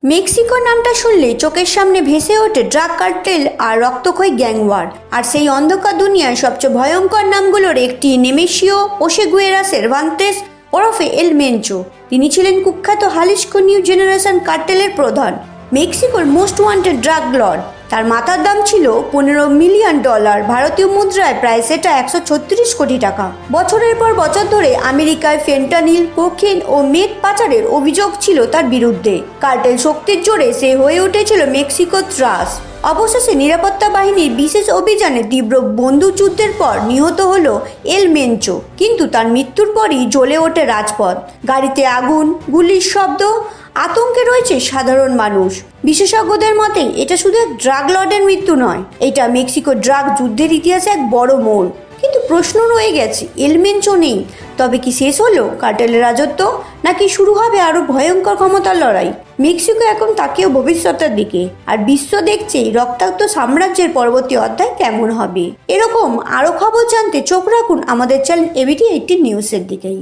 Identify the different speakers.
Speaker 1: মেক্সিকোর নামটা শুনলেই চোখের সামনে ভেসে ওঠে ড্রাগ কার্টেল আর রক্তক্ষয়ী গ্যাংওয়ার। আর সেই অন্ধকার দুনিয়ার সবচেয়ে ভয়ঙ্কর নামগুলোর একটি নেমেসিও ওসেগুয়েরা সেরভান্তেস ওরফে এল মেনচো। তিনি ছিলেন কুখ্যাত হালিস্কো নিউ জেনারেশন কার্টেলের প্রধান, মেক্সিকোর মোস্ট ওয়ান্টেড ড্রাগ লর্ড। তার মাথার দাম ছিল $15 মিলিয়ন, ভারতীয় মুদ্রায় প্রায় সেটা 136 কোটি টাকা। বছরের পর বছর ধরে আমেরিকায় ফেন্টানিল, কোকেন ও মেথ পাচারের অভিযোগ ছিল তার বিরুদ্ধে। কার্টেল শক্তির জোরে সে হয়ে উঠেছিল মেক্সিকো ত্রাস। অবশেষে নিরাপত্তা বাহিনীর বিশেষ অভিযানে তীব্র বন্দুকযুদ্ধের পর নিহত হলো এল মেনচো। কিন্তু তার মৃত্যুর পরই জ্বলে ওঠে রাজপথ, গাড়িতে আগুন, গুলির শব্দ, আতঙ্কে রয়েছে সাধারণ মানুষ। বিশেষজ্ঞদের মতে এটা শুধু এক ড্রাগ লর্ডের মৃত্যু নয়, এটা মেক্সিকো ড্রাগ যুদ্ধের ইতিহাসে এক বড় মোড়। কিন্তু প্রশ্ন রয়ে গেছে, এল মেনচো নেই, তবে কি শেষ হলো কার্টেলের রাজত্ব, নাকি শুরু হবে আরো ভয়ঙ্কর ক্ষমতার লড়াই? মেক্সিকো এখন তাকিয়ে ভবিষ্যতের দিকে, আর বিশ্ব দেখছে রক্তাক্ত সাম্রাজ্যের পরবর্তী অধ্যায় কেমন হবে। এরকম আরো খবর জানতে চোখ রাখুন আমাদের চ্যানেল ABT18 নিউজের দিকেই।